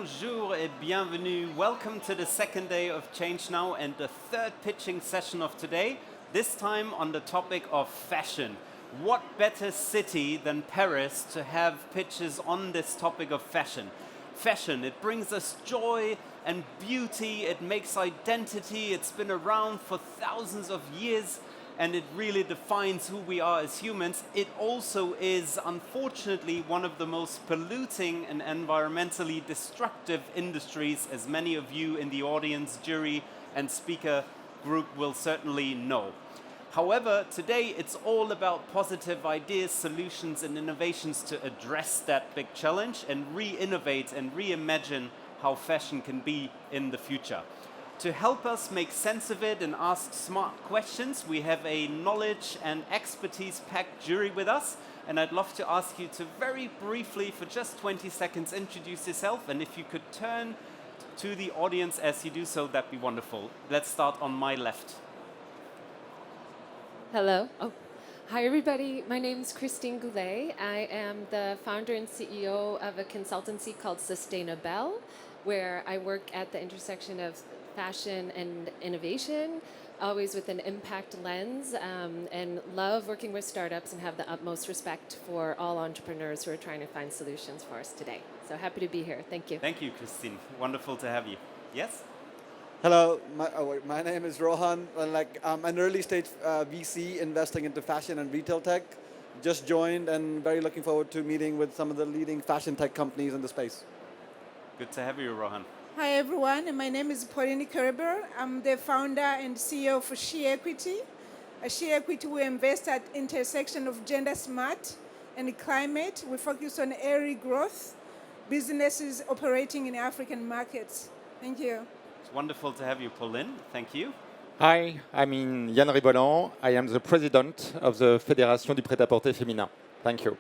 Bonjour et bienvenue. Welcome to the second day of ChangeNOW and the third pitching session of today, this time on the topic of fashion. What better city than Paris to have pitches on this topic of fashion? Fashion, it brings us joy and beauty, it makes identity, it's been around for thousands of years, and it really defines who we are as humans. It also is, unfortunately, one of the most polluting and environmentally destructive industries, as many of you in the audience, jury, and speaker group will certainly know. However, today it's all about positive ideas, solutions, and innovations to address that big challenge and re-innovate and reimagine how fashion can be in the future. To help us make sense of it and ask smart questions, we have a knowledge and expertise-packed jury with us, and I'd love to ask you to very briefly, for just 20 seconds, introduce yourself, and if you could turn to the audience as you do so, that'd be wonderful. Let's start on my left. Hello. Hi, everybody. My name is Christine Goulet. I am the founder and CEO of a consultancy called ChangeNOW, where I work at the intersection of fashion and innovation, always with an impact lens, and love working with startups and have the utmost respect for all entrepreneurs who are trying to find solutions for us today. So happy to be here. Thank you. Thank you, Christine. Wonderful to have you. Yes? Hello, my name is Rohan. I'm an early stage VC investing into fashion and retail tech. Just joined and very looking forward to meeting with some of the leading fashion tech companies in the space. Good to have you, Rohan. Hi everyone, my name is Pauline Kerber. I'm the founder and CEO for She Equity. She Equity, we invest at intersection of gender smart and climate. We focus on area growth, businesses operating in African markets. Thank you. It's wonderful to have you, Pauline. Thank you. Hi, I'm Yann Ribolan. I am the president of the Fédération du Prêt-à-Porter Féminin. Thank you.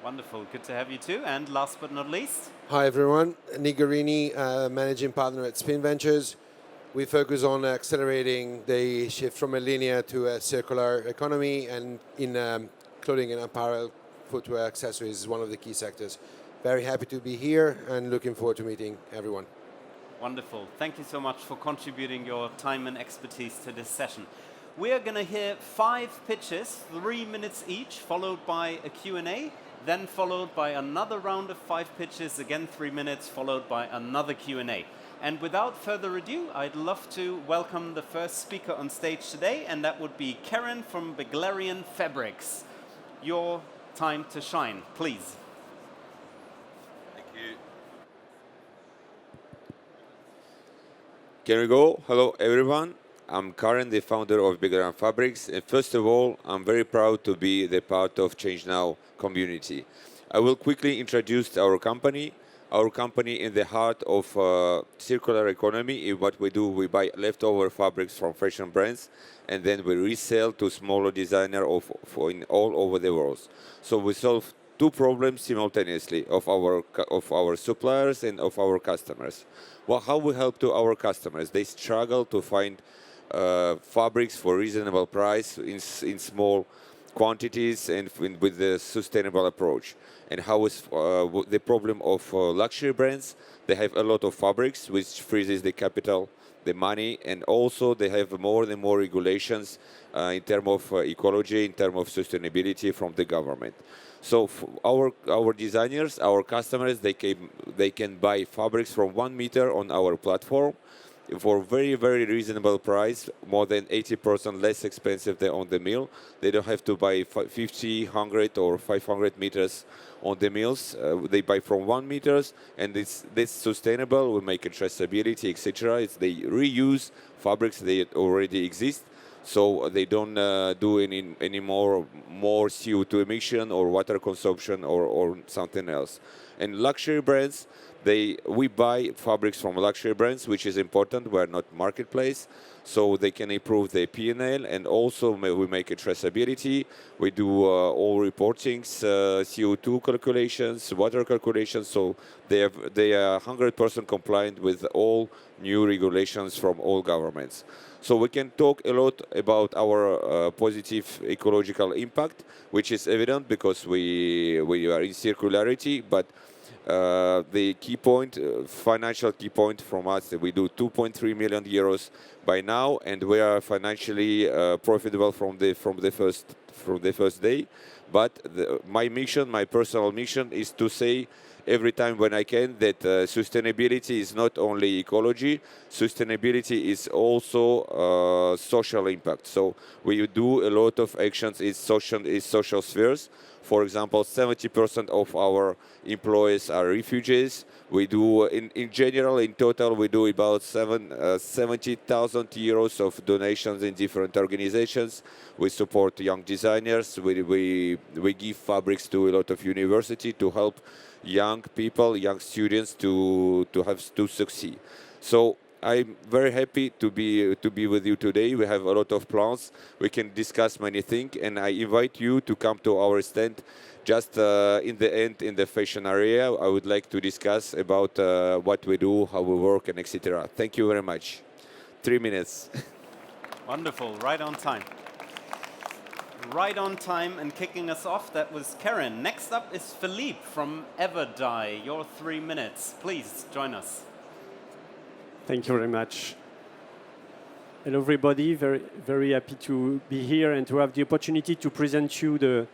Wonderful. Good to have you too. And last but not least. Hi everyone, Nigarini, managing partner at Spin Ventures. We focus on accelerating the shift from a linear to a circular economy, and in clothing and apparel, footwear, accessories is one of the key sectors. Very happy to be here and looking forward to meeting everyone. Wonderful. Thank you so much for contributing your time and expertise to this session. We are going to hear 5 pitches, 3 minutes each, followed by a Q&A. Then followed by another round of 5 pitches, again 3 minutes, followed by another Q&A. And without further ado, I'd love to welcome the first speaker on stage today, and that would be Karen from BEGLARIAN Fabrics. Your time to shine, please. Thank you. Can we go? Hello, everyone. I'm Karen, the founder of BEGLARIAN Fabrics. And first of all, I'm very proud to be the part of ChangeNOW community. I will quickly introduce our company. Our company in the heart of circular economy. What we do, we buy leftover fabrics from fashion brands, and then we resell to smaller designers in all over the world. So we solve 2 problems simultaneously of our suppliers and of our customers. Well, how we help to our customers? They struggle to find fabrics for reasonable price in small quantities and with the sustainable approach. And how is the problem of luxury brands? They have a lot of fabrics, which freezes the capital, the money, and also they have more and more regulations in terms of ecology, in terms of sustainability from the government. So our designers, our customers, they can buy fabrics from 1 meter on our platform for very, very reasonable price, more than 80% less expensive than on the mill. They don't have to buy 50, 100 or 500 meters on the mills. They buy from 1 meters, and it's sustainable. We make a traceability, etc. They reuse fabrics that already exist, so they don't do any more CO2 emission or water consumption or something else. And luxury brands, we buy fabrics from luxury brands, which is important. We're not marketplace, so they can improve their P&L, and also we make a traceability. We do all reportings, CO2 calculations, water calculations, so they are 100% compliant with all new regulations from all governments. So we can talk a lot about our positive ecological impact, which is evident because we are in circularity, but The key point, financial key point from us, we do 2.3 million euros by now, and we are financially profitable from the first day. But my mission, my personal mission, is to say every time when I can that sustainability is not only ecology, sustainability is also social impact. So we do a lot of actions in social spheres. For example, 70% of our employees are refugees. We do, in general, in total, we do about 70,000 euros of donations in different organizations. We support young designers. We give fabrics to a lot of university to help young people, young students to succeed. So I'm very happy to be with you today. We have a lot of plans. We can discuss many things, and I invite you to come to our stand. Just in the end, in the fashion area, I would like to discuss about what we do, how we work, and etc. Thank you very much. 3 minutes. Wonderful, right on time. Right on time, and kicking us off, that was Karen. Next up is Philippe from EverDye. Your 3 minutes. Please join us. Thank you very much. Hello, everybody. Very, very happy to be here and to have the opportunity to present you the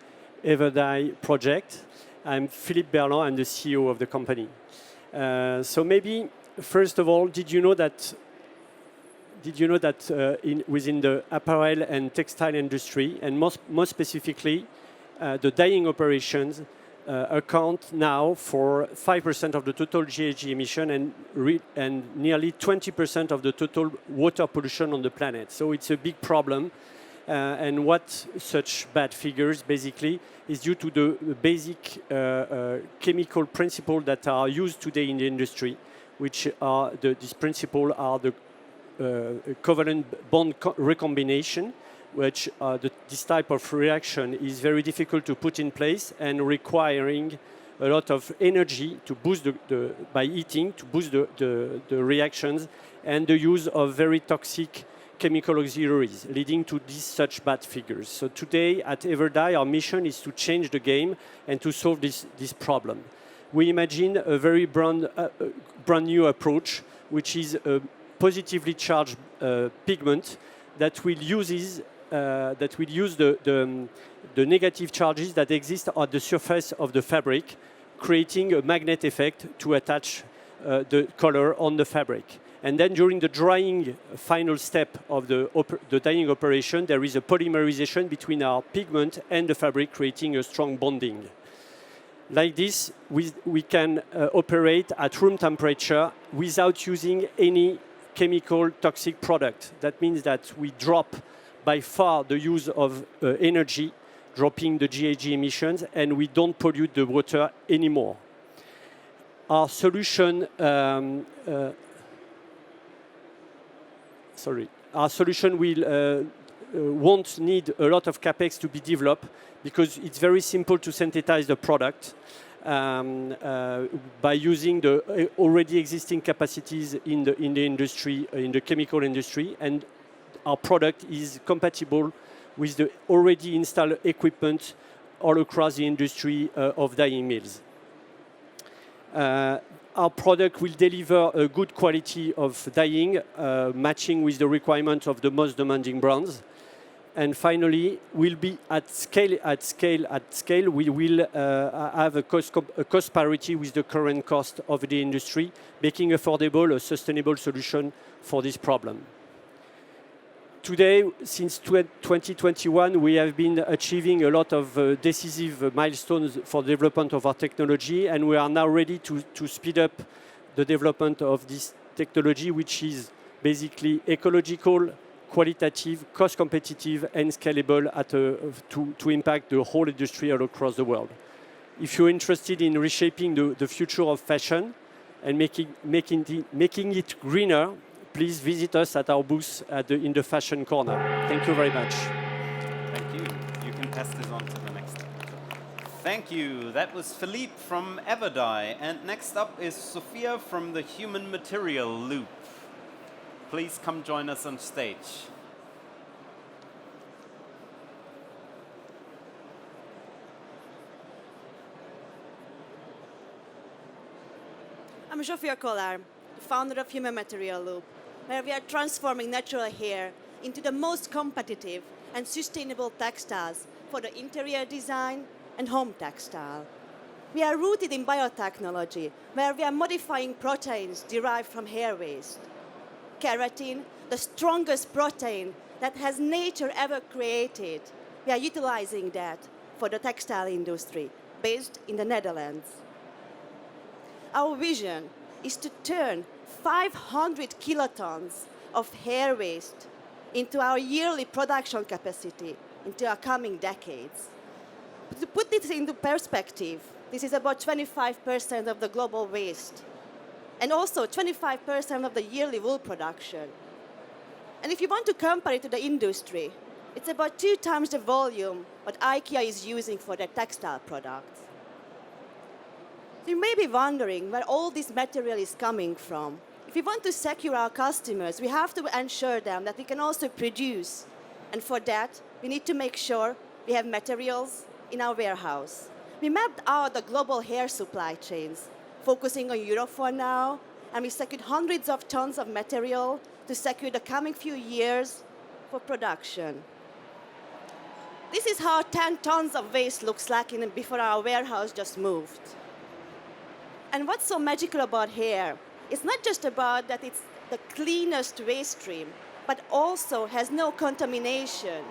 EverDye project. I'm Philippe Berland. I'm the CEO of the company. So maybe, first of all, did you know that within the apparel and textile industry, and most specifically, the dyeing operations account now for 5% of the total GHG emission and nearly 20% of the total water pollution on the planet. So it's a big problem. And what such bad figures basically is due to the basic chemical principles that are used today in the industry, which are these principles are the covalent bond recombination, which this type of reaction is very difficult to put in place and requiring a lot of energy to boost by heating to boost the reactions, and the use of very toxic chemical auxiliaries, leading to these such bad figures. So today at EverDye, our mission is to change the game and to solve this problem. We imagine a very brand new approach, which is a positively charged pigment that will use the negative charges that exist at the surface of the fabric, creating a magnet effect to attach the color on the fabric. And then during the drying final step of the dyeing operation, there is a polymerization between our pigment and the fabric, creating a strong bonding. Like this, we can operate at room temperature without using any chemical toxic product. That means that we drop by far the use of energy, dropping the GHG emissions, and we don't pollute the water anymore. Our solution, won't need a lot of capex to be developed because it's very simple to synthesize the product by using the already existing capacities in the industry, in the chemical industry, and our product is compatible with the already installed equipment all across the industry of dyeing mills. Our product will deliver a good quality of dyeing, matching with the requirements of the most demanding brands. And finally, we'll be at scale. We will have a cost parity with the current cost of the industry, making affordable a sustainable solution for this problem. Today, since 2021, we have been achieving a lot of decisive milestones for the development of our technology, and we are now ready to speed up the development of this technology, which is basically ecological, qualitative, cost competitive, and scalable to impact the whole industry all across the world. If you're interested in reshaping the future of fashion and making it greener, please visit us at our booth in the Fashion Corner. Thank you very much. Thank you. You can pass this on to the next. Thank you. That was Philippe from EverDye. And next up is Sophia from the Human Material Loop. Please come join us on stage. Zsófia Kollár, the founder of Human Material Loop, where we are transforming natural hair into the most competitive and sustainable textiles for the interior design and home textile. We are rooted in biotechnology, where we are modifying proteins derived from hair waste. Keratin, the strongest protein that has nature ever created, we are utilizing that for the textile industry, based in the Netherlands. Our vision is to turn 500 kilotons of hair waste into our yearly production capacity into our coming decades. To put this into perspective, this is about 25% of the global waste, and also 25% of the yearly wool production. And if you want to compare it to the industry, it's about 2 times the volume what IKEA is using for their textile products. You may be wondering where all this material is coming from. If we want to secure our customers, we have to ensure them that we can also produce. And for that, we need to make sure we have materials in our warehouse. We mapped out the global hair supply chains, focusing on Europe for now, and we secured hundreds of tons of material to secure the coming few years for production. This is how 10 tons of waste looks like before our warehouse just moved. And what's so magical about hair? It's not just about that it's the cleanest waste stream, but also has no contamination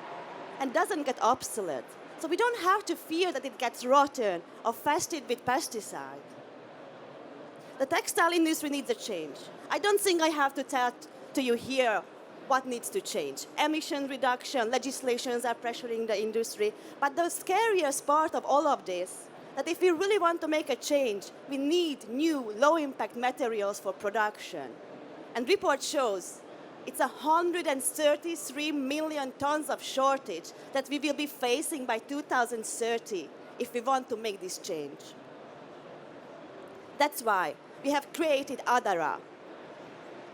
and doesn't get obsolete. So we don't have to fear that it gets rotten or infested with pesticide. The textile industry needs a change. I don't think I have to tell to you here what needs to change. Emission reduction, legislations are pressuring the industry, but the scariest part of all of this, that if we really want to make a change, we need new low-impact materials for production. And report shows it's 133 million tons of shortage that we will be facing by 2030 if we want to make this change. That's why we have created Adara,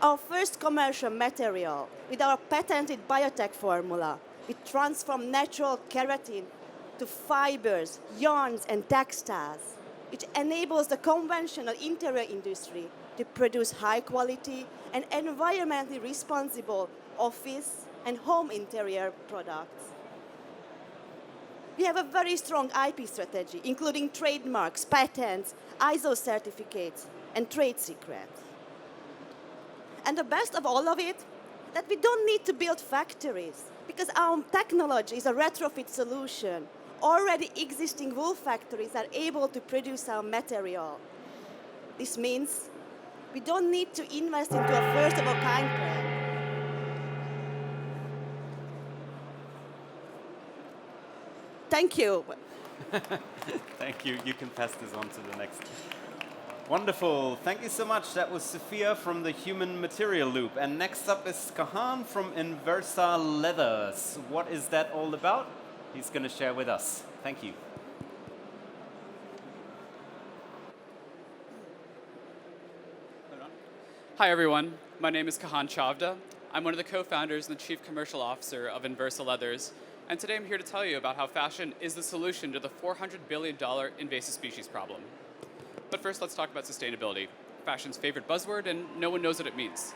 our first commercial material with our patented biotech formula. We transform natural keratin to fibers, yarns, and textiles, which enables the conventional interior industry to produce high-quality and environmentally responsible office and home interior products. We have a very strong IP strategy, including trademarks, patents, ISO certificates, and trade secrets. And the best of all of it, that we don't need to build factories, because our technology is a retrofit solution. Already existing wool factories are able to produce our material. This means we don't need to invest into a first-of-a-kind plan. Thank you. Thank you. You can pass this on to the next. Wonderful. Thank you so much. That was Sophia from the Human Material Loop. And next up is Kahan from INVERSA Leathers. What is that all about? He's going to share with us. Thank you. Hi, everyone. My name is Kahan Chavda. I'm one of the co-founders and the chief commercial officer of INVERSA Leathers. And today I'm here to tell you about how fashion is the solution to the $400 billion invasive species problem. But first, let's talk about sustainability, fashion's favorite buzzword, and no one knows what it means.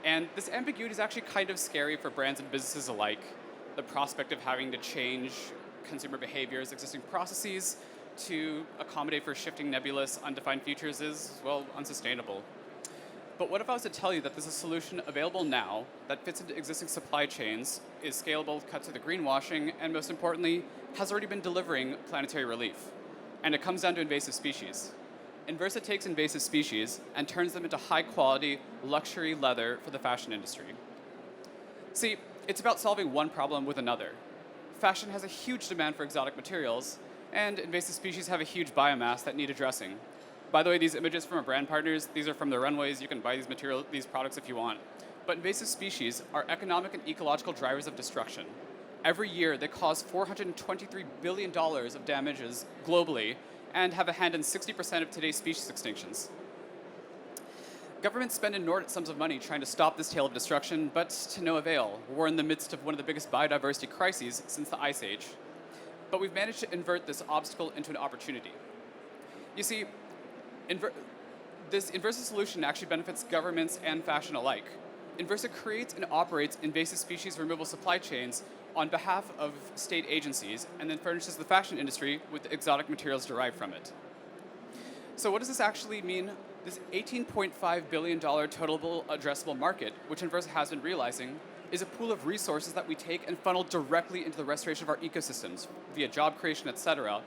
And this ambiguity is actually kind of scary for brands and businesses alike. The prospect of having to change consumer behaviors, existing processes, to accommodate for shifting nebulous, undefined futures is, well, unsustainable. But what if I was to tell you that there's a solution available now that fits into existing supply chains, is scalable, cuts through the greenwashing, and most importantly, has already been delivering planetary relief? And it comes down to invasive species. INVERSA takes invasive species and turns them into high-quality, luxury leather for the fashion industry. See, it's about solving one problem with another. Fashion has a huge demand for exotic materials, and invasive species have a huge biomass that need addressing. By the way, these images from our brand partners, these are from the Runways. You can buy these products if you want. But invasive species are economic and ecological drivers of destruction. Every year, they cause $423 billion of damages globally and have a hand in 60% of today's species extinctions. Governments spend inordinate sums of money trying to stop this tale of destruction, but to no avail. We're in the midst of one of the biggest biodiversity crises since the Ice Age. But we've managed to invert this obstacle into an opportunity. You see, this INVERSA solution actually benefits governments and fashion alike. INVERSA creates and operates invasive species removal supply chains on behalf of state agencies and then furnishes the fashion industry with exotic materials derived from it. So what does this actually mean? This $18.5 billion total addressable market, which INVERSA has been realizing, is a pool of resources that we take and funnel directly into the restoration of our ecosystems via job creation, etc.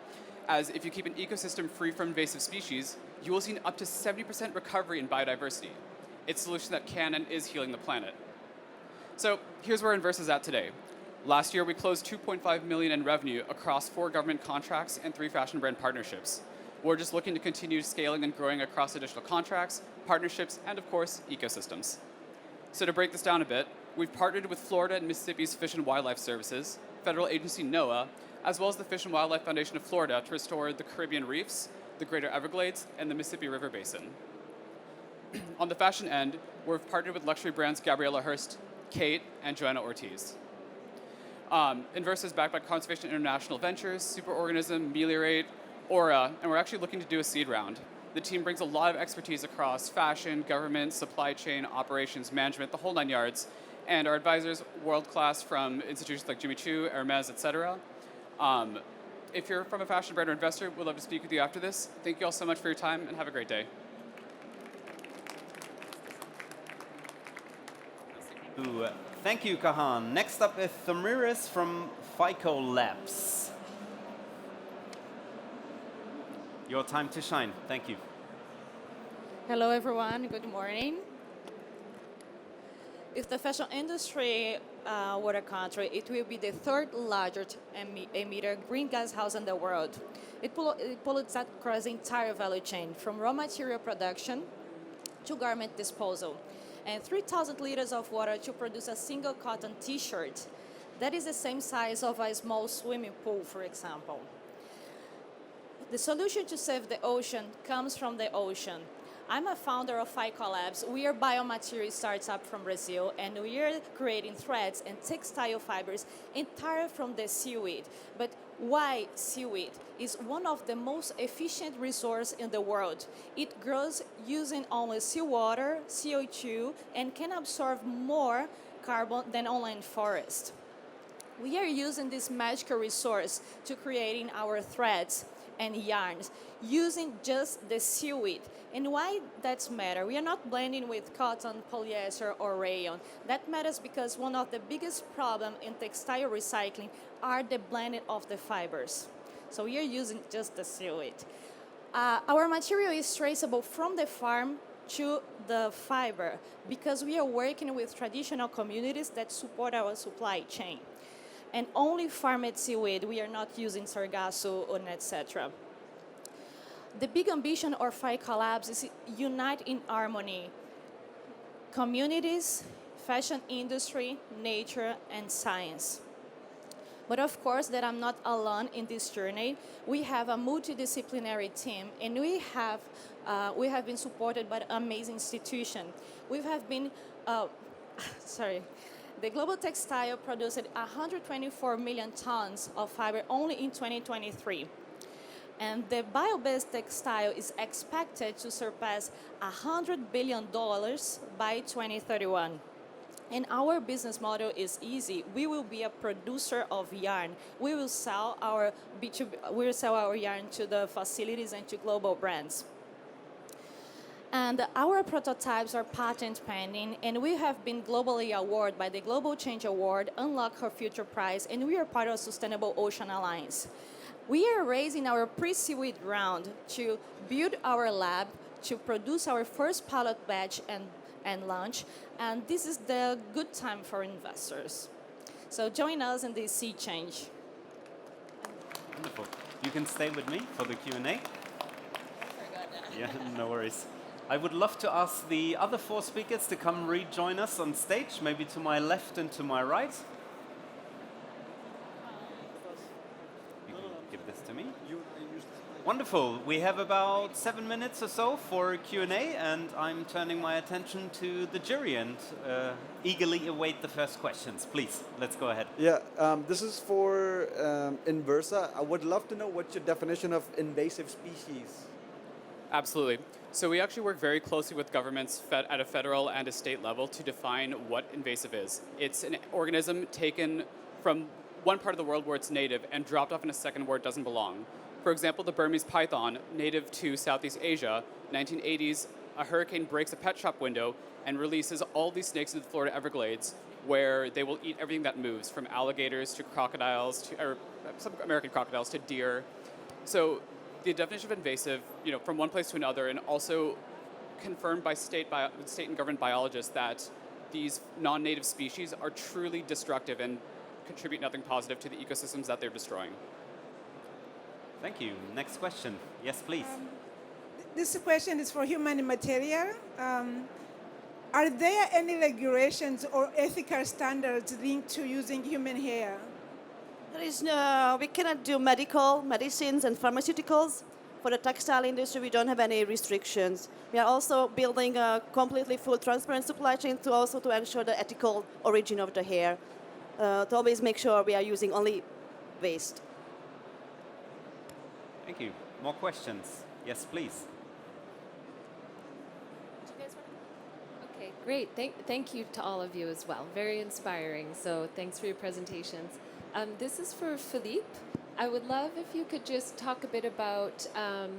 As if you keep an ecosystem free from invasive species, you will see up to 70% recovery in biodiversity. It's a solution that can and is healing the planet. So here's where INVERSA is at today. Last year, we closed $2.5 million in revenue across 4 government contracts and 3 fashion brand partnerships. We're just looking to continue scaling and growing across additional contracts, partnerships, and of course, ecosystems. So to break this down a bit, we've partnered with Florida and Mississippi's Fish and Wildlife Services, federal agency NOAA, as well as the Fish and Wildlife Foundation of Florida to restore the Caribbean reefs, the Greater Everglades, and the Mississippi River Basin. On the fashion end, we've partnered with luxury brands Gabriela Hearst, Kate, and Joanna Ortiz. INVERSA is backed by Conservation International Ventures, Superorganism, Meliorate, Aura, and we're actually looking to do a seed round. The team brings a lot of expertise across fashion, government, supply chain, operations, management, the whole 9 yards, and our advisors, world-class from institutions like Jimmy Choo, Hermes, etc. If you're from a fashion brand or investor, we'd love to speak with you after this. Thank you all so much for your time, and have a great day. Thank you, Kahan. Next up is Thamiris from Phycolabs. Your time to shine. Thank you. Hello, everyone. Good morning. If the fashion industry were a country, it will be the 3rd largest emitter greenhouse gas in the world. It pollutes across the entire value chain, from raw material production to garment disposal, and 3,000 liters of water to produce a single cotton t-shirt. That is the same size of a small swimming pool, for example. The solution to save the ocean comes from the ocean. I'm a founder of Phycolabs. We are a biomaterial startup from Brazil, and we are creating threads and textile fibers entirely from the seaweed. But why seaweed? It's one of the most efficient resources in the world. It grows using only seawater, CO2, and can absorb more carbon than only forest. We are using this magical resource to creating our threads and yarns using just the seaweed. And why that matters? We are not blending with cotton, polyester, or rayon. That matters because one of the biggest problems in textile recycling are the blending of the fibers. So we are using just the seaweed. Our material is traceable from the farm to the fiber because we are working with traditional communities that support our supply chain. And only farmed seaweed, we are not using sargasso or etc. The big ambition of Phycolabs is unite in harmony communities, fashion industry, nature, and science. But of course that I'm not alone in this journey. We have a multidisciplinary team, and we have been supported by an amazing institution. We have been, the global textile produced 124 million tons of fiber only in 2023. And the bio-based textile is expected to surpass $100 billion by 2031. And our business model is easy. We will be a producer of yarn. We will sell our yarn to the facilities and to global brands. And our prototypes are patent pending, and we have been globally awarded by the Global Change Award, Unlock Our Future Prize, and we are part of Sustainable Ocean Alliance. We are raising our pre-seaweed round to build our lab, to produce our first pilot batch and launch, and this is the good time for investors. So join us in this sea change. Wonderful. You can stay with me for the Q&A. Yeah, no worries. I would love to ask the other 4 speakers to come rejoin us on stage, maybe to my left and to my right. You can give this to me. Wonderful. We have about 7 minutes or so for Q&A, and I'm turning my attention to the jury and eagerly await the first questions. Please, let's go ahead. Yeah, this is for INVERSA. I would love to know what's your definition of invasive species? Absolutely. So we actually work very closely with governments at a federal and a state level to define what invasive is. It's an organism taken from one part of the world where it's native and dropped off in a second where it doesn't belong. For example, the Burmese python, native to Southeast Asia, 1980s, a hurricane breaks a pet shop window and releases all these snakes into the Florida Everglades, where they will eat everything that moves, from alligators to crocodiles, or some American crocodiles to deer. So the definition of invasive, from one place to another, and also confirmed by state and government biologists that these non-native species are truly destructive and contribute nothing positive to the ecosystems that they're destroying. Thank you. Next question. Yes, please. This question is for human material. Are there any regulations or ethical standards linked to using human hair? There is no, we cannot do medicines and pharmaceuticals. For the textile industry, we don't have any restrictions. We are also building a completely full transparent supply chain to ensure the ethical origin of the hair, to always make sure we are using only waste. Thank you. More questions? Yes, please. Okay, great. Thank you to all of you as well. Very inspiring. So thanks for your presentations. This is for Philippe. I would love if you could just talk a bit about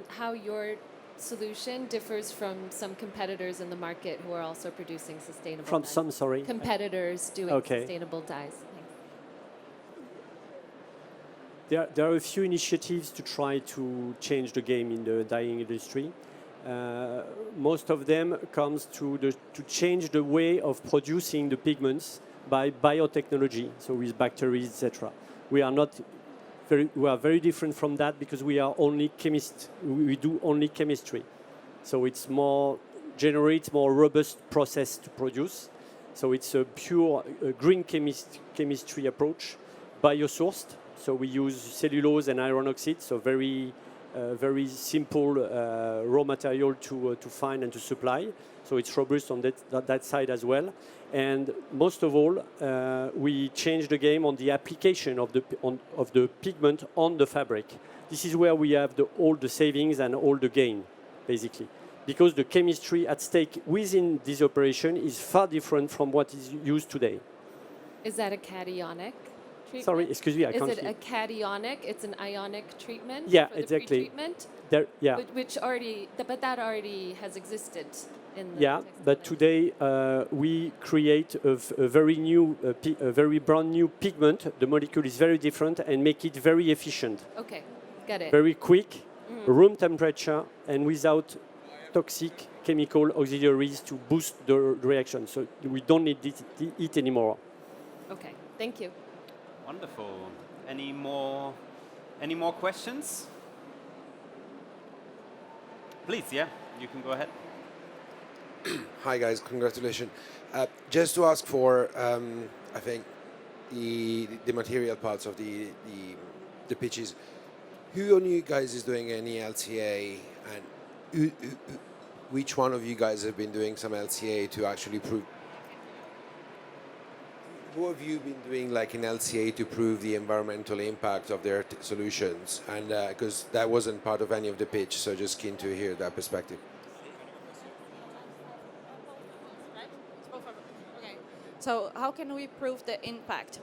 how your solution differs from some competitors in the market who are also producing sustainable From dyes. some, sorry? Competitors doing sustainable dyes. Thanks. There are a few initiatives to try to change the game in the dyeing industry. Most of them comes to change the way of producing the pigments by biotechnology, so with bacteria, etc. We are very different from that because we are only chemists. We do only chemistry, so it's generates more robust process to produce. So it's a pure green chemistry approach, biosourced. So we use cellulose and iron oxide, so very simple raw material to find and to supply. So it's robust on that side as well. And most of all, we change the game on the application of the pigment on the fabric. This is where we have all the savings and all the gain, basically. Because the chemistry at stake within this operation is far different from what is used today. Is that a cationic treatment? Sorry, excuse me, I can't Is it hear. a cationic? It's an ionic treatment? Yeah, for the exactly. Pre-treatment? Yeah. But that already has existed in the Yeah, but today we create a very brand new pigment. The molecule is very different and make it very efficient. Okay, got it. Very quick, room temperature, and without toxic chemical auxiliaries to boost the reaction. So we don't need it anymore. Okay, thank you. Wonderful. Any more questions? Please, yeah, you can go ahead. Hi guys, congratulations. Just to ask for, I think, the material parts of the pitches. Who on you guys is doing any LCA, and which one of you guys have been doing some LCA to actually prove? Who have you been doing like an LCA to prove the environmental impact of their solutions? And because that wasn't part of any of the pitch, so just keen to hear that perspective. So how can we prove the impact?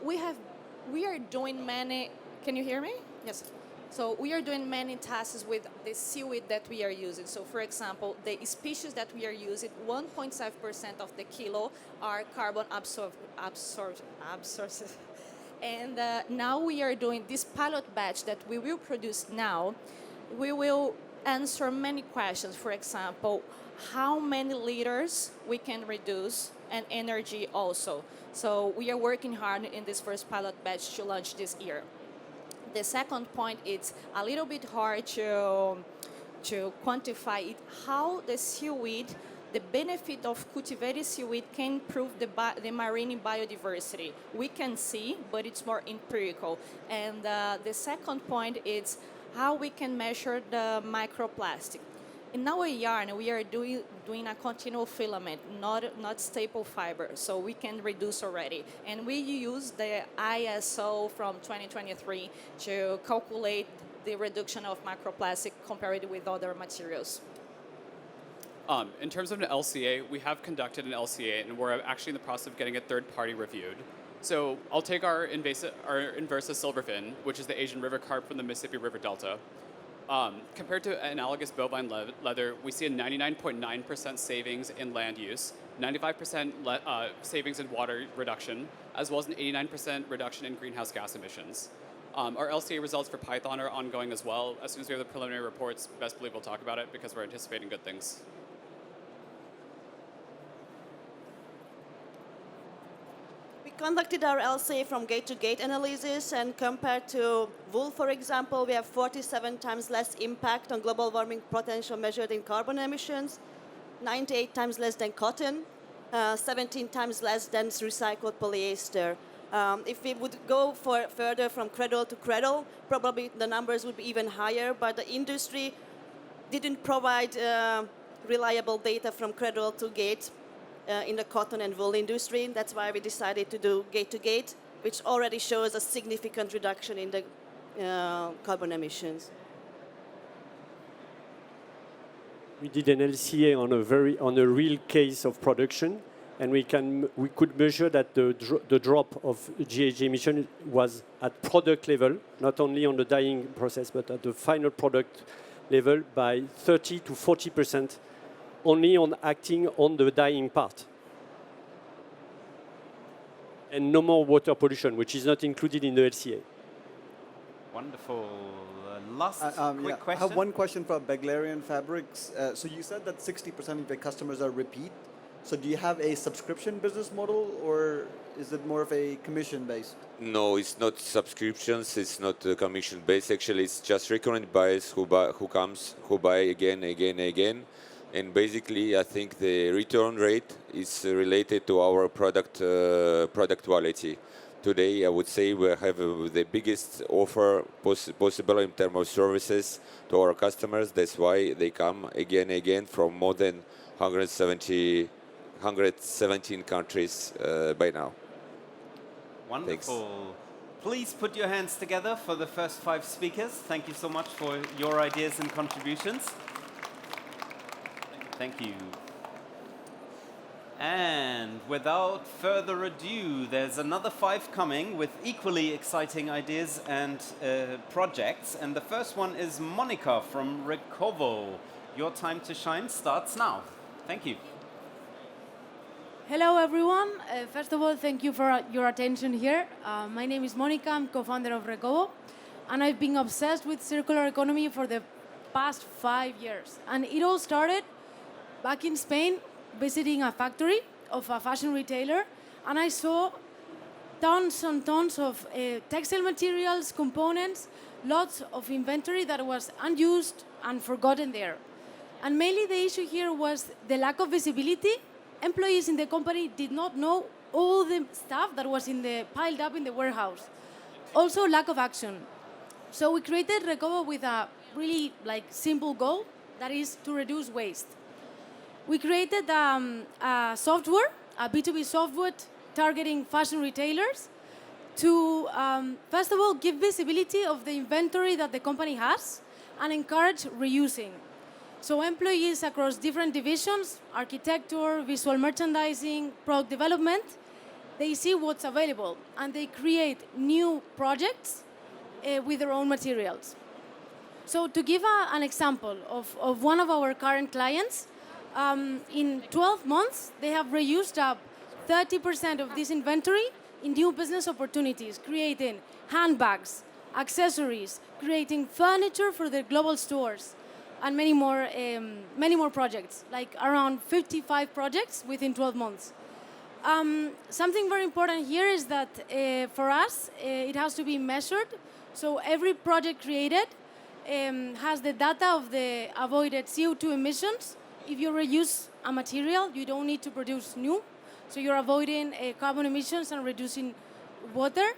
We are doing many. Can you hear me? Yes. So we are doing many tasks with the seaweed that we are using. So for example, the species that we are using, 1.5% of the kilo are carbon absorbers. And now we are doing this pilot batch that we will produce now. We will answer many questions. For example, how many liters we can reduce, and energy also. So we are working hard in this first pilot batch to launch this year. The second point is a little bit hard to quantify it, how the seaweed, the benefit of cultivated seaweed can improve the marine biodiversity. We can see, but it's more empirical. And the second point is how we can measure the microplastic. In our yarn, we are doing a continual filament, not staple fiber, so we can reduce already. And we use the ISO from 2023 to calculate the reduction of microplastic compared with other materials. In terms of an LCA, we have conducted an LCA, and we're actually in the process of getting it third-party reviewed. So I'll take our INVERSA silverfin, which is the Asian river carp from the Mississippi River Delta. Compared to analogous bovine leather, we see a 99.9% savings in land use, 95% savings in water reduction, as well as an 89% reduction in greenhouse gas emissions. Our LCA results for Python are ongoing as well. As soon as we have the preliminary reports, best believe we'll talk about it because we're anticipating good things. We conducted our LCA from gate-to-gate analysis, and compared to wool, for example, we have 47 times less impact on global warming potential measured in carbon emissions, 98 times less than cotton, 17 times less than recycled polyester. If we would go further from cradle to cradle, probably the numbers would be even higher, but the industry didn't provide reliable data from cradle to gate in the cotton and wool industry. That's why we decided to do gate-to-gate, which already shows a significant reduction in the carbon emissions. We did an LCA on a real case of production, and we could measure that the drop of GHG emission was at product level, not only on the dyeing process, but at the final product level by 30 to 40%, only on acting on the dyeing part. And no more water pollution, which is not included in the LCA. Wonderful. Last quick question. I have one question for BEGLARIAN Fabrics. So you said that 60% of your customers are repeat. So do you have a subscription business model, or is it more of a commission-based? No, it's not subscriptions. It's not commission-based. Actually, it's just recurrent buyers who buy again. And basically, I think the return rate is related to our product quality. Today, I would say we have the biggest offer possible in terms of services to our customers. That's why they come again from more than 117 countries by now. Wonderful. Thanks. Please put your hands together for the first 5 speakers. Thank you so much for your ideas and contributions. Thank you. And without further ado, there's another 5 coming with equally exciting ideas and projects. And the first one is Monica from Recovo. Your time to shine starts now. Thank you. Hello, everyone. First of all, thank you for your attention here. My name is Monica. I'm co-founder of Recovo, and I've been obsessed with circular economy for the past 5 years. And it all started back in Spain, visiting a factory of a fashion retailer, and I saw tons and tons of textile materials, components, lots of inventory that was unused and forgotten there. And mainly the issue here was the lack of visibility. Employees in the company did not know all the stuff that was piled up in the warehouse. Also, lack of action. So we created Recovo with a really simple goal, that is to reduce waste. We created a software, a B2B software targeting fashion retailers to, first of all, give visibility of the inventory that the company has and encourage reusing. So employees across different divisions, architecture, visual merchandising, product development, they see what's available and they create new projects with their own materials. So to give an example of one of our current clients, in 12 months, they have reused up 30% of this inventory in new business opportunities, creating handbags, accessories, creating furniture for their global stores, and many more projects, like around 55 projects within 12 months. Something very important here is that for us, it has to be measured. So every project created has the data of the avoided CO2 emissions. If you reuse a material, you don't need to produce new. So you're avoiding carbon emissions and reducing water.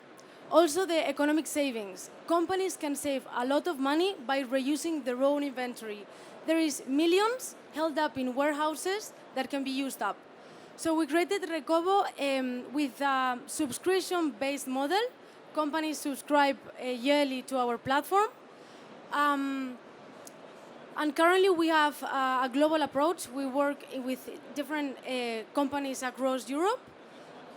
Also, the economic savings. Companies can save a lot of money by reusing their own inventory. There is millions held up in warehouses that can be used up. So we created Recovo with a subscription-based model. Companies subscribe yearly to our platform. And currently we have a global approach. We work with different companies across Europe.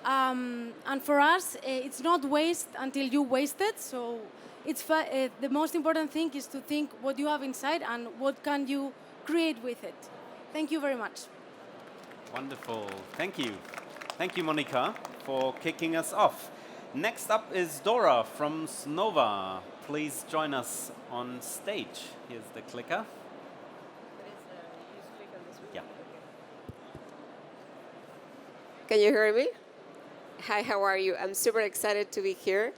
And for us, it's not waste until you waste it. So it's the most important thing is to think what you have inside and what can you create with it. Thank you very much. Wonderful. Thank you. Thank you, Monica, for kicking us off. Next up is Dora from Snova. Please join us on stage. Here's the clicker. Yeah. Can you hear me? Hi, how are you? I'm super excited to be here.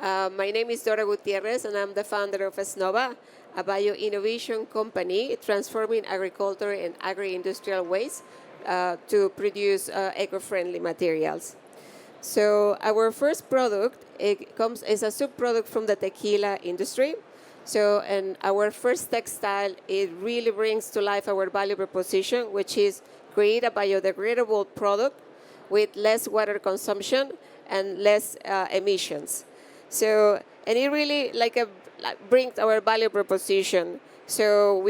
My name is Dora Gutierrez, and I'm the founder of Snova, a bio-innovation company transforming agriculture and agri-industrial waste to produce eco-friendly materials. So our first product is a subproduct from the tequila industry. So, and our first textile, it really brings to life our value proposition, which is create a biodegradable product with less water consumption and less emissions. So, and it really brings our value proposition. So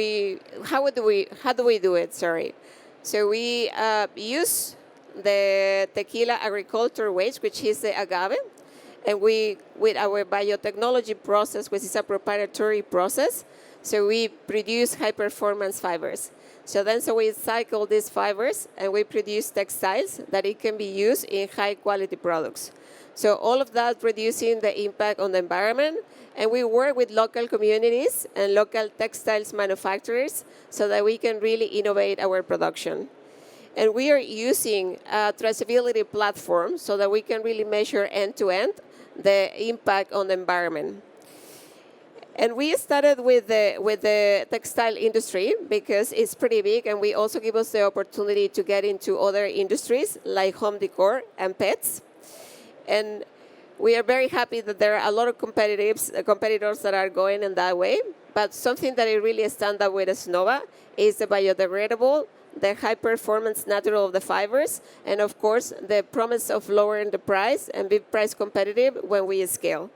how do we do it? Sorry. So we use the tequila agriculture waste, which is the agave, and we, with our biotechnology process, which is a proprietary process, so we produce high-performance fibers. So we cycle these fibers and we produce textiles that it can be used in high-quality products. So all of that reducing the impact on the environment, and we work with local communities and local textiles manufacturers so that we can really innovate our production. And we are using a traceability platform so that we can really measure end-to-end the impact on the environment. And we started with the textile industry because it's pretty big, and we also give us the opportunity to get into other industries like home decor and pets. And we are very happy that there are a lot of competitors that are going in that way. But something that really stands out with Snova is the biodegradable, the high performance natural of the fibers, and of course the promise of lowering the price and be price competitive when we scale.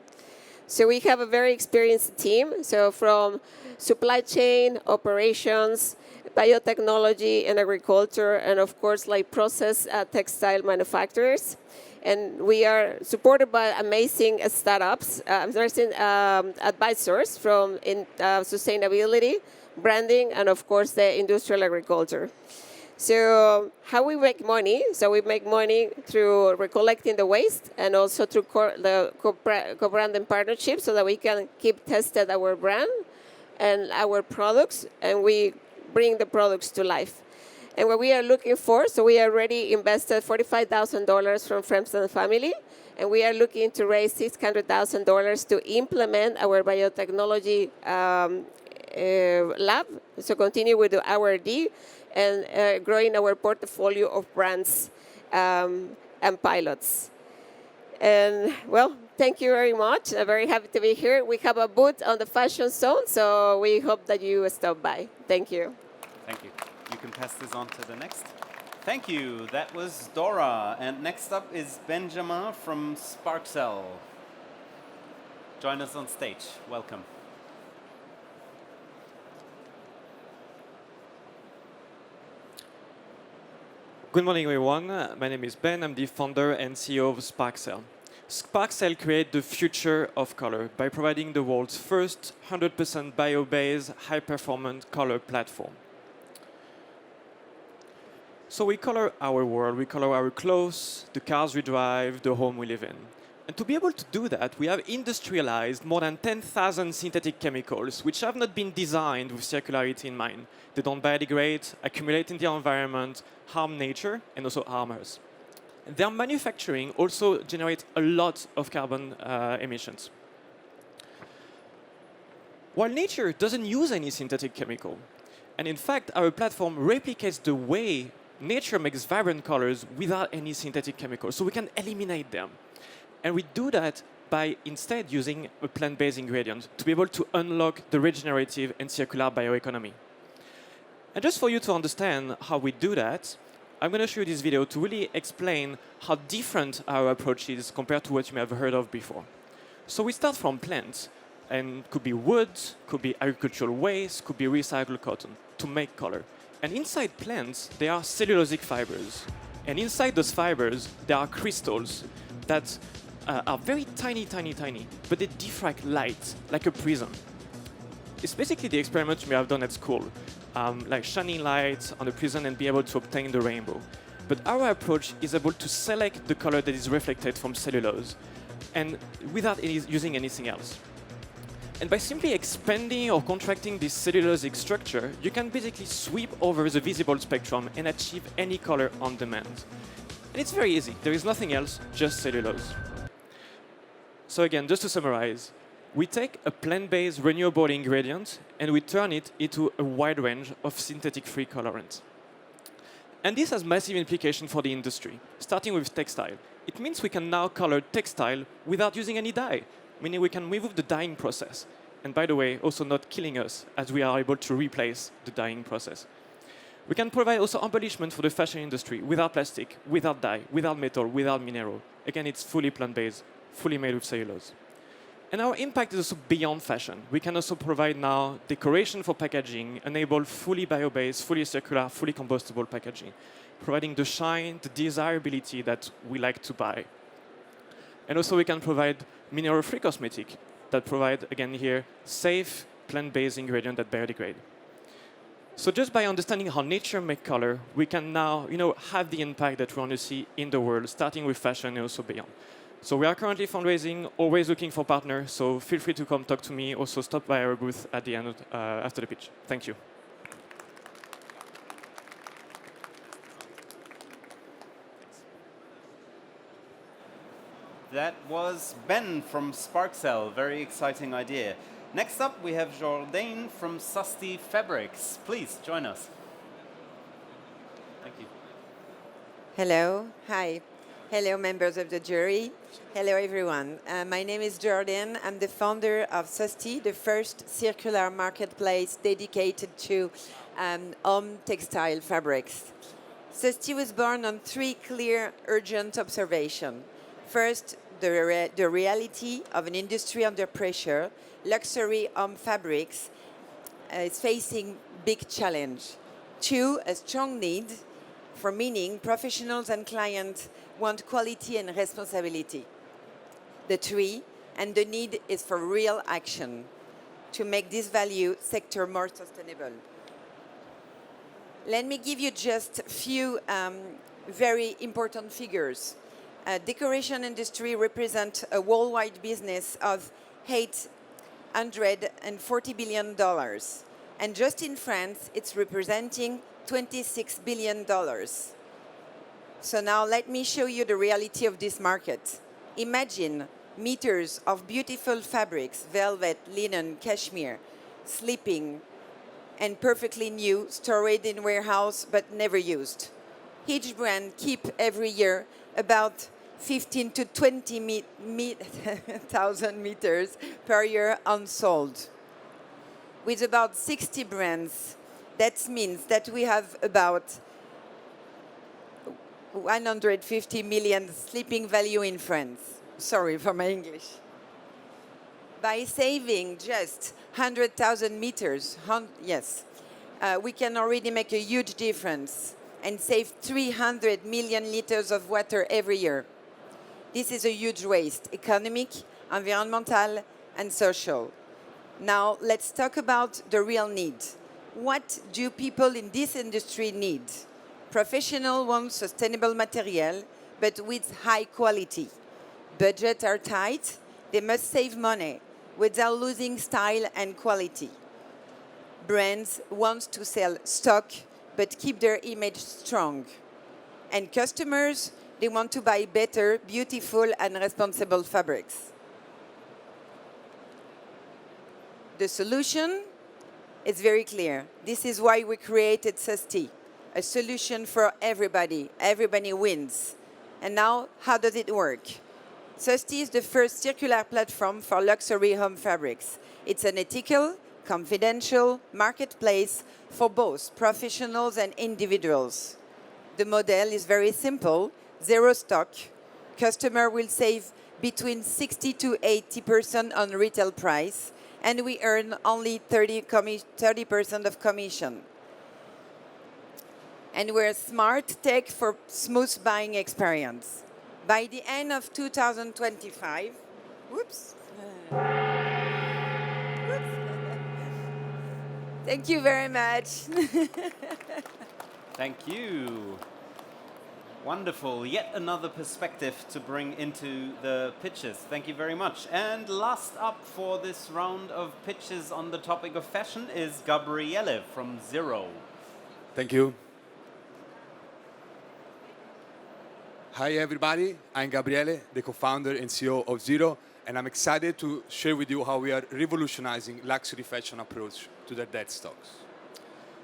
So we have a very experienced team, so from supply chain, operations, biotechnology and agriculture, and of course like process textile manufacturers. And we are supported by amazing startups, advisors from sustainability, branding, and of course the industrial agriculture. So how we make money? So we make money through recollecting the waste and also through the co-branding partnerships so that we can keep testing our brand and our products, and we bring the products to life. And what we are looking for, so we already invested $45,000 from friends and family, and we are looking to raise $600,000 to implement our biotechnology lab, so continue with the R&D and growing our portfolio of brands and pilots. And well, thank you very much. I'm very happy to be here. We have a booth on the fashion zone, so we hope that you stop by. Thank you. Thank you. You can pass this on to the next. Thank you. That was Dora. And next up is Benjamin from Sparxell. Join us on stage. Welcome. Good morning, everyone. My name is Ben. I'm the founder and CEO of Sparxell. Sparxell creates the future of color by providing the world's first 100% bio-based, high-performance color platform. So we color our world, we color our clothes, the cars we drive, the home we live in. And to be able to do that, we have industrialized more than 10,000 synthetic chemicals, which have not been designed with circularity in mind. They don't biodegrade, accumulate in the environment, harm nature, and also harm us. Their manufacturing also generates a lot of carbon emissions. While nature doesn't use any synthetic chemical, and in fact, our platform replicates the way nature makes vibrant colors without any synthetic chemicals, so we can eliminate them. And we do that by instead using a plant-based ingredient to be able to unlock the regenerative and circular bioeconomy. And just for you to understand how we do that, I'm going to show you this video to really explain how different our approach is compared to what you may have heard of before. So we start from plants. And could be wood, could be agricultural waste, could be recycled cotton to make color. And inside plants, there are cellulosic fibers. And inside those fibers, there are crystals that are very tiny, tiny, tiny, but they diffract light like a prism. It's basically the experiment we have done at school, like shining light on a prism and be able to obtain the rainbow. But our approach is able to select the color that is reflected from cellulose, and without using anything else. And by simply expanding or contracting this cellulosic structure, you can basically sweep over the visible spectrum and achieve any color on demand. And it's very easy. There is nothing else, just cellulose. So again, just to summarize, we take a plant-based renewable ingredient and we turn it into a wide range of synthetic-free colorants. And this has massive implications for the industry, starting with textile. It means we can now color textile without using any dye, meaning we can remove the dyeing process. And by the way, also not killing us, as we are able to replace the dyeing process. We can provide also embellishment for the fashion industry without plastic, without dye, without metal, without mineral. Again, it's fully plant-based, fully made with cellulose. And our impact is also beyond fashion. We can also provide now decoration for packaging, enable fully bio-based, fully circular, fully compostable packaging, providing the shine, the desirability that we like to buy. And also we can provide mineral-free cosmetic that provide, again here, safe, plant-based ingredient that biodegrade. So just by understanding how nature makes color, we can now have the impact that we want to see in the world, starting with fashion and also beyond. So we are currently fundraising, always looking for partners, so feel free to come talk to me. Also stop by our booth at the end after the pitch. Thank you. That was Ben from Sparxell. Very exciting idea. Next up, we have Jourdain from Susty Fabrics. Please join us. Thank you. Hello. Hi. Hello, members of the jury. Hello, everyone. My name is Jourdain. I'm the founder of Susty, the first circular marketplace dedicated to home textile fabrics. Susty was born on 3 clear, urgent observations. First, the reality of an industry under pressure. Luxury home fabrics is facing big challenge. 2, a strong need for meaning professionals and clients want quality and responsibility. The 3, and the need is for real action to make this value sector more sustainable. Let me give you just a few very important figures. Decoration industry represents a worldwide business of $840 billion. And just in France, it's representing $26 billion. So now let me show you the reality of this market. Imagine meters of beautiful fabrics, velvet, linen, cashmere, sleeping, and perfectly new, stored in warehouse but never used. Each brand keep every year about 15 to 20,000 meters per year unsold. With about 60 brands, that means that we have about 150 million sleeping value in France. Sorry for my English. By saving just 100,000 meters, we can already make a huge difference and save 300 million liters of water every year. This is a huge waste, economic, environmental, and social. Now, let's talk about the real need. What do people in this industry need? Professionals want sustainable material, but with high quality. Budgets are tight. They must save money without losing style and quality. Brands want to sell stock, but keep their image strong. And customers, they want to buy better, beautiful, and responsible fabrics. The solution is very clear. This is why we created Susty, a solution for everybody. Everybody wins. And now, how does it work? Susty is the first circular platform for luxury home fabrics. It's an ethical, confidential marketplace for both professionals and individuals. The model is very simple. Zero stock. Customer will save between 60 to 80% on retail price, and we earn only 30% of commission. And we're smart tech for smooth buying experience. By the end of 2025, whoops. Thank you very much. Thank you. Wonderful. Yet another perspective to bring into the pitches. Thank you very much. And last up for this round of pitches on the topic of fashion is Gabriele from Zerow. Thank you. Hi, everybody. I'm Gabriele, the co-founder and CEO of Zerow, and I'm excited to share with you how we are revolutionizing luxury fashion approach to the dead stocks.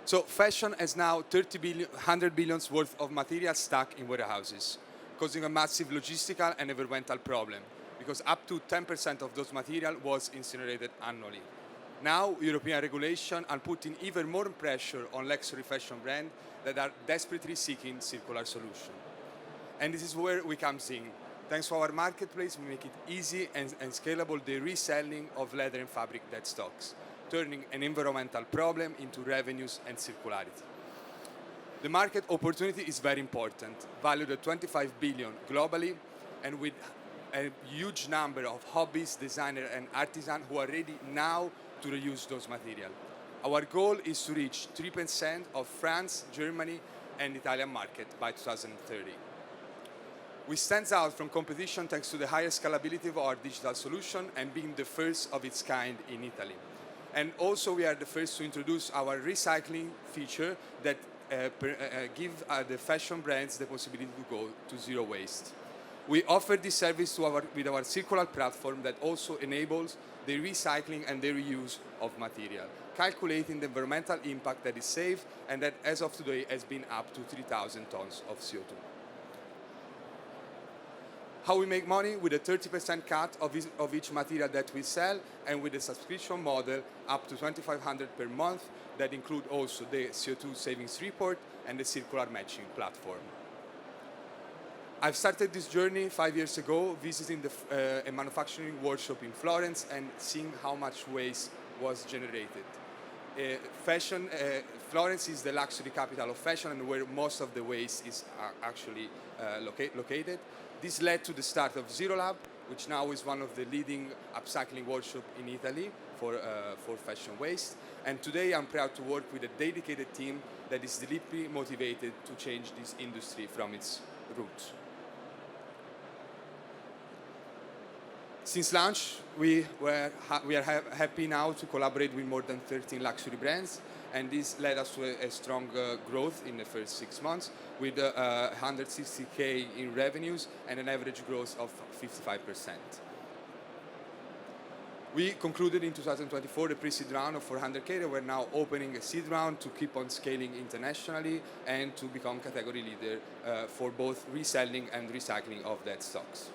So fashion has now 100 billion worth of material stuck in warehouses, causing a massive logistical and environmental problem, because up to 10% of those material was incinerated annually. Now, European regulation are putting even more pressure on luxury fashion brands that are desperately seeking circular solutions. And this is where we come in. Thanks to our marketplace, we make it easy and scalable the reselling of leather and fabric dead stocks, turning an environmental problem into revenues and circularity. The market opportunity is very important, valued at 25 billion globally, and with a huge number of hobbies, designers, and artisans who are ready now to reuse those materials. Our goal is to reach 3% of France, Germany, and Italian market by 2030. We stand out from competition thanks to the higher scalability of our digital solution and being the first of its kind in Italy. And also we are the first to introduce our recycling feature that give the fashion brands the possibility to go to zero waste. We offer this service with our circular platform that also enables the recycling and the reuse of material, calculating the environmental impact that is saved and that as of today has been up to 3,000 tons of CO2. How we make money? With a 30% cut of each material that we sell, and with a subscription model up to 2,500 per month that include also the CO2 savings report and the circular matching platform. I've started this journey 5 years ago, visiting a manufacturing workshop in Florence and seeing how much waste was generated. Florence is the luxury capital of fashion and where most of the waste is actually located. This led to the start of Zerow Lab, which now is one of the leading upcycling workshops in Italy for fashion waste. And today I'm proud to work with a dedicated team that is deeply motivated to change this industry from its roots. Since launch, we are happy now to collaborate with more than 13 luxury brands, and this led us to a strong growth in the first 6 months with 160K in revenues and an average growth of 55%. We concluded in 2024 the pre-seed round of 400K. We're now opening a seed round to keep on scaling internationally and to become category leader for both reselling and recycling of dead stocks.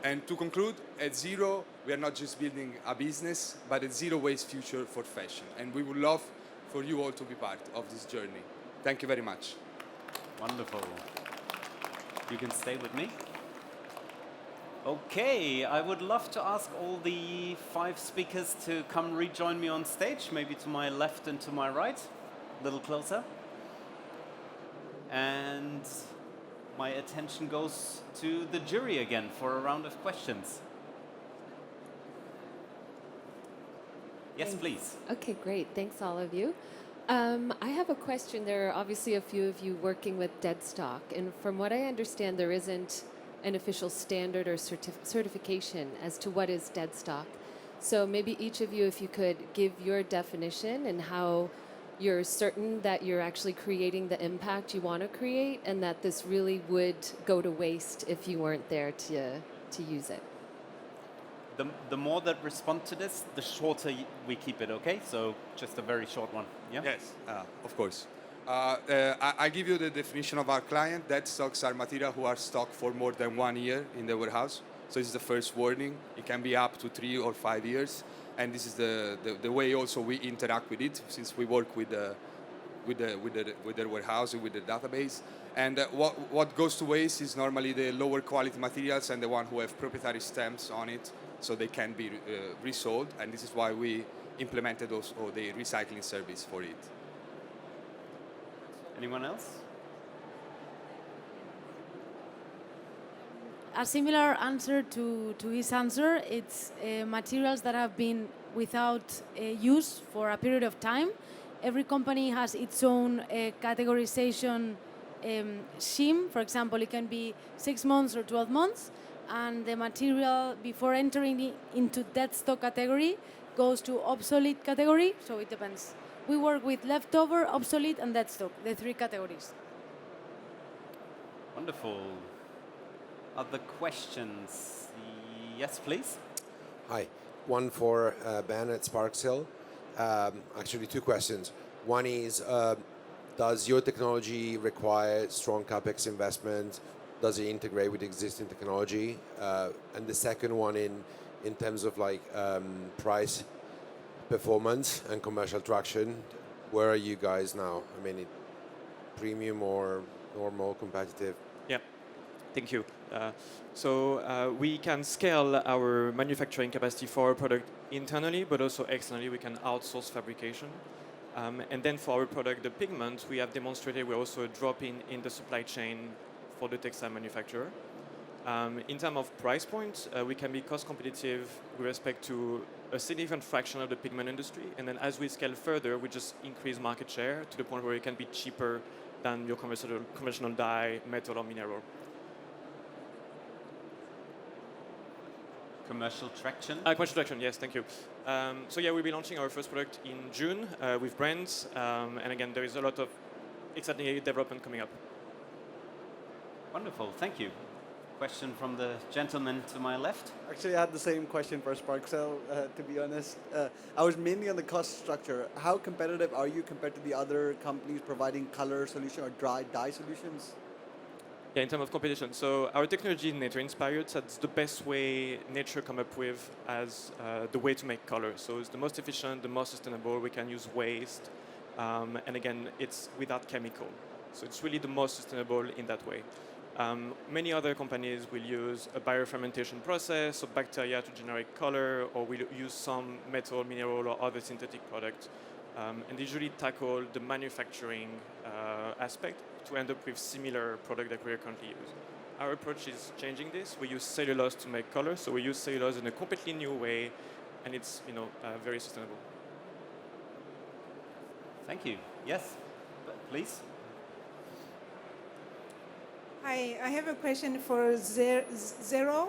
And to conclude, at Zerow, we are not just building a business, but a zero waste future for fashion. And we would love for you all to be part of this journey. Thank you very much. Wonderful. You can stay with me. Okay, I would love to ask all the 5 speakers to come rejoin me on stage, maybe to my left and to my right, a little closer. And my attention goes to the jury again for a round of questions. Yes, please. Okay, great. Thanks, all of you. I have a question. There are obviously a few of you working with dead stock, and from what I understand, there isn't an official standard or certification as to what is dead stock. So maybe each of you, if you could give your definition and how you're certain that you're actually creating the impact you want to create and that this really would go to waste if you weren't there to use it. The more that respond to this, the shorter we keep it, okay? So just a very short one, yeah? Yes, of course. I give you the definition of our client. Dead stocks are material who are stocked for more than 1 year in the warehouse. So this is the first warning. It can be up to 3 or 5 years. And this is the way also we interact with it, since we work with with their warehouse, with the database. And what goes to waste is normally the lower quality materials and the one who have proprietary stamps on it, so they can be resold. And this is why we implemented also the recycling service for it. Anyone else? A similar answer to his answer. It's materials that have been without use for a period of time. Every company has its own categorization scheme. For example, it can be 6 months or 12 months, and the material before entering into dead stock category goes to obsolete category, so it depends. We work with leftover, obsolete, and dead stock, the 3 categories. Wonderful. Other questions? Yes, please. Hi. One for Ben at Sparxell. Actually, 2 questions. One is, does your technology require strong CapEx investment? Does it integrate with existing technology? And the second one, in terms of like price, performance, and commercial traction, where are you guys now? I mean, premium or normal, competitive? Yeah, thank you. So we can scale our manufacturing capacity for our product internally, but also externally. We can outsource fabrication. And then for our product, the pigment, we have demonstrated we're also dropping in the supply chain for the textile manufacturer. In terms of price point, we can be cost competitive with respect to a significant fraction of the pigment industry. And then as we scale further, we just increase market share to the point where it can be cheaper than your conventional dye, metal, or mineral. Commercial traction? Commercial traction, yes, thank you. So yeah, we'll be launching our first product in June with brands. And again, there is a lot of exciting development coming up. Wonderful, thank you. Question from the gentleman to my left. Actually, I had the same question for Sparxell, to be honest. I was mainly on the cost structure. How competitive are you compared to the other companies providing color solution or dye solutions? Yeah, in terms of competition. So our technology is nature inspired. So that's the best way nature come up with as the way to make color. So it's the most efficient, the most sustainable. We can use waste. And again, it's without chemical. So it's really the most sustainable in that way. Many other companies will use a biofermentation process of bacteria to generate color, or will use some metal, mineral, or other synthetic product. And they usually tackle the manufacturing aspect to end up with similar product that we currently use. Our approach is changing this. We use cellulose to make color, so we use cellulose in a completely new way, and it's very sustainable. Thank you. Yes, please. Hi, I have a question for Zerow.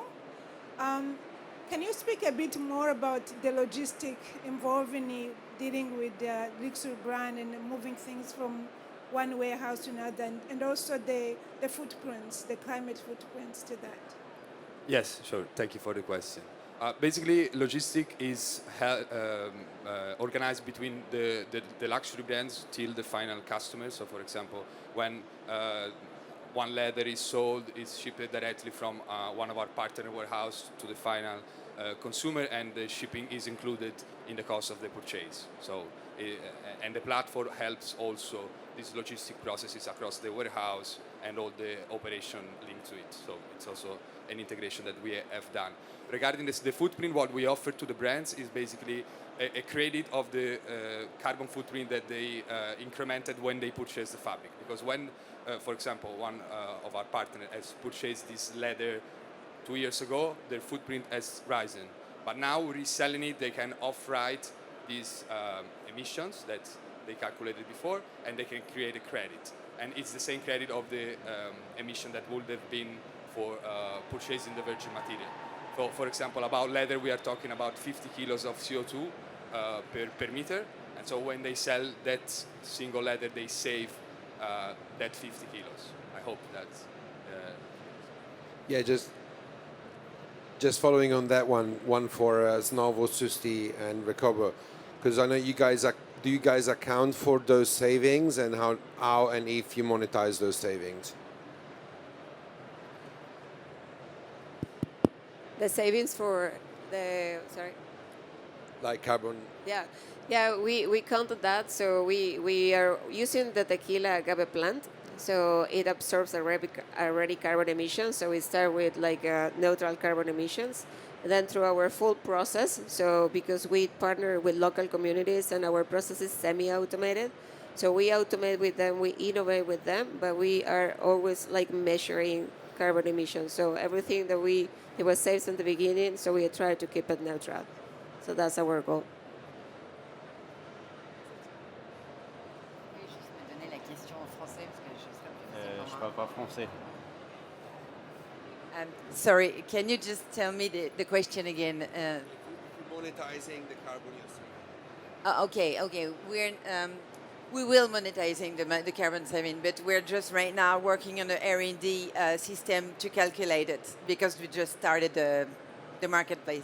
Can you speak a bit more about the logistic involving dealing with the luxury brand and moving things from one warehouse to another, and also the footprints, the climate footprints to that? Yes, sure. Thank you for the question. Basically, logistic is organized between the luxury brands till the final customer. So, for example, when one leather is sold, it's shipped directly from one of our partner warehouse to the final consumer, and the shipping is included in the cost of the purchase. So, and the platform helps also these logistic processes across the warehouse and all the operation linked to it. So it's also an integration that we have done. Regarding the footprint, what we offer to the brands is basically a credit of the carbon footprint that they incremented when they purchased the fabric. Because when, for example, one of our partners has purchased this leather 2 years ago, their footprint has risen. But now reselling it, they can off-write these emissions that they calculated before, and they can create a credit. And it's the same credit of the emission that would have been for purchasing the virgin material. So, for example, about leather, we are talking about 50 kilos of CO2 per meter. And so when they sell that single leather, they save that 50 kilos. I hope that's... Yeah, just following on that one for Snova, Susty, and recovo, because I know you guys do you guys account for those savings, and how and if you monetize those savings? The savings for the, sorry? like carbon. Yeah, we counted that. So we are using the tequila agave plant. So it absorbs already carbon emissions. So we start with like neutral carbon emissions. And then through our full process, so because we partner with local communities and our process is semi-automated, so we automate with them, we innovate with them, but we are always like measuring carbon emissions. So everything that it was safe in the beginning, so we try to keep it neutral. So that's our goal. Je parle pas français. Sorry, can you just tell me the question again? Monetizing the carbon use. Okay. We will monetizing the carbon saving, but we're just right now working on the R&D system to calculate it because we just started the marketplace.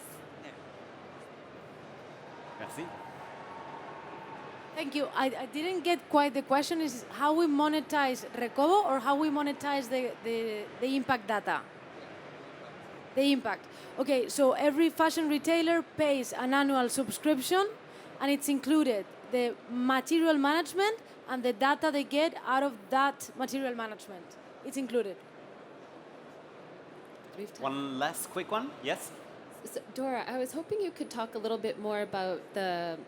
Merci. Thank you. I didn't get quite the question. Is how we monetize recovo or how we monetize the impact data? The impact. Okay, so every fashion retailer pays an annual subscription, and it's included the material management and the data they get out of that material management. It's included. One last quick one. Yes? So, Dora, I was hoping you could talk a little bit more about the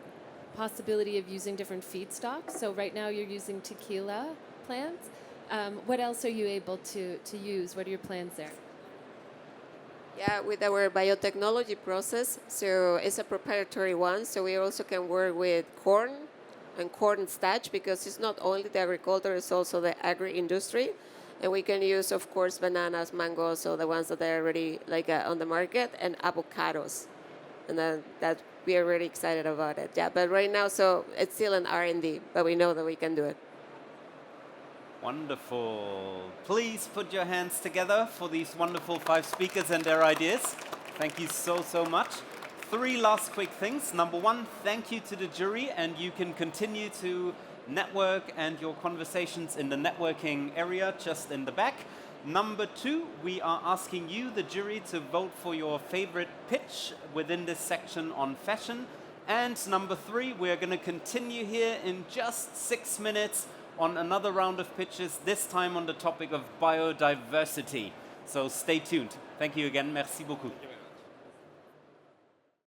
possibility of using different feedstocks. So right now you're using tequila plants. What else are you able to use? What are your plans there? Yeah, with our biotechnology process, so it's a proprietary one, so we also can work with corn and corn starch because it's not only the agriculture, it's also the agri-industry. And we can use, of course, bananas, mangoes, so the ones that are already on the market, and avocados. And then that we are really excited about it. Yeah, but right now, so it's still an R&D, but we know that we can do it. Wonderful. Please put your hands together for these wonderful 5 speakers and their ideas. Thank you so much. 3 last quick things. Number 1, thank you to the jury, and you can continue to network and your conversations in the networking area just in the back. Number 2, we are asking you, the jury, to vote for your favorite pitch within this section on fashion. And number 3, we are going to continue here in just 6 minutes on another round of pitches, this time on the topic of biodiversity. So stay tuned. Thank you again. Merci beaucoup.